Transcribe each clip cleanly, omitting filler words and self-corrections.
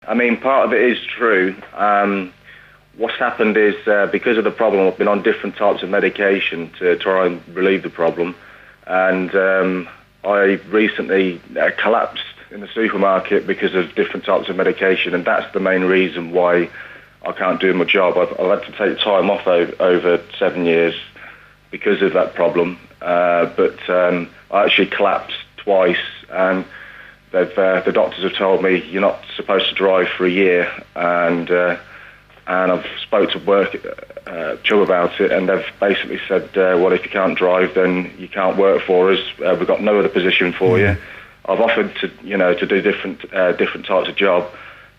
I mean, part of it is true. What's happened is because of the problem, I've been on different types of medication to try and relieve the problem. And I recently collapsed in the supermarket because of different types of medication, and that's the main reason why I can't do my job. I've had to take time off over 7 years because of that problem. But I actually collapsed twice, and the doctors have told me you're not supposed to drive for a year, and I've spoke to work Chubb about it, and they've basically said, well, if you can't drive, then you can't work for us. We've got no other position for you. I've offered to do different types of job,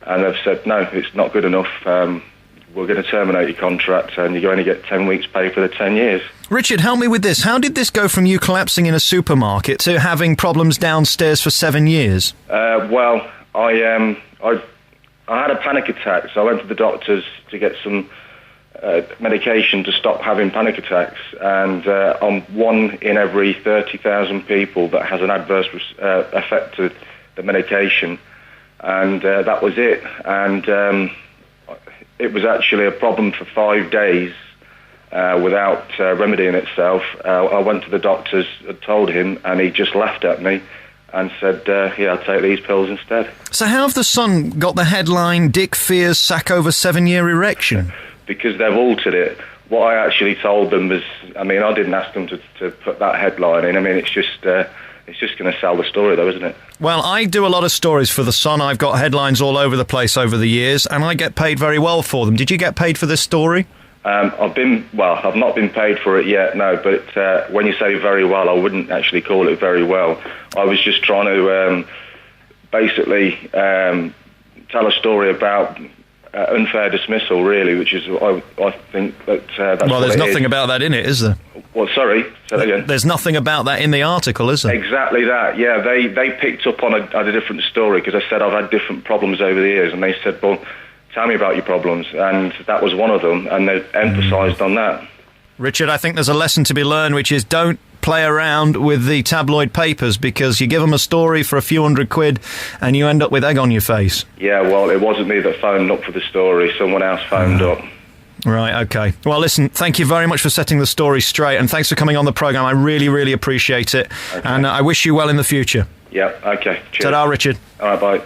and they've said, no, it's not good enough. We're going to terminate your contract, and you only get 10 weeks pay for the 10 years. Richard, help me with this. How did this go from you collapsing in a supermarket to having problems downstairs for 7 years? Well, I had a panic attack, so I went to the doctors to get some medication to stop having panic attacks, and I'm one in every 30,000 people that has an adverse effect to the medication, and that was it. And it was actually a problem for 5 days without remedying itself. I went to the doctors, told him, and he just laughed at me and said, yeah, I'll take these pills instead. So how have the Sun got the headline, Dick fears sack over 7-year erection? Because they've altered it. What I actually told them was, I mean, I didn't ask them to put that headline in. I mean, it's just going to sell the story, though, isn't it? Well, I do a lot of stories for the Sun. I've got headlines all over the place over the years, and I get paid very well for them. Did you get paid for this story? I've not been paid for it yet, no, but when you say very well, I wouldn't actually call it very well. I was just trying to basically tell a story about unfair dismissal, really, which is, I think that's well, there's nothing about that in it, is there? Well, sorry, say that again. There's nothing about that in the article, is there? Exactly that, yeah. They picked up on a different story, because I said I've had different problems over the years, and they said, well, tell me about your problems, and that was one of them, and they emphasised on that. Richard, I think there's a lesson to be learned, which is don't play around with the tabloid papers, because you give them a story for a few £100 and you end up with egg on your face. Yeah, well, it wasn't me that phoned up for the story. Someone else phoned up. Right, OK. Well, listen, thank you very much for setting the story straight, and thanks for coming on the programme. I really, really appreciate it, okay. And I wish you well in the future. Yeah, OK. Cheers. Ta-da, Richard. All right, bye.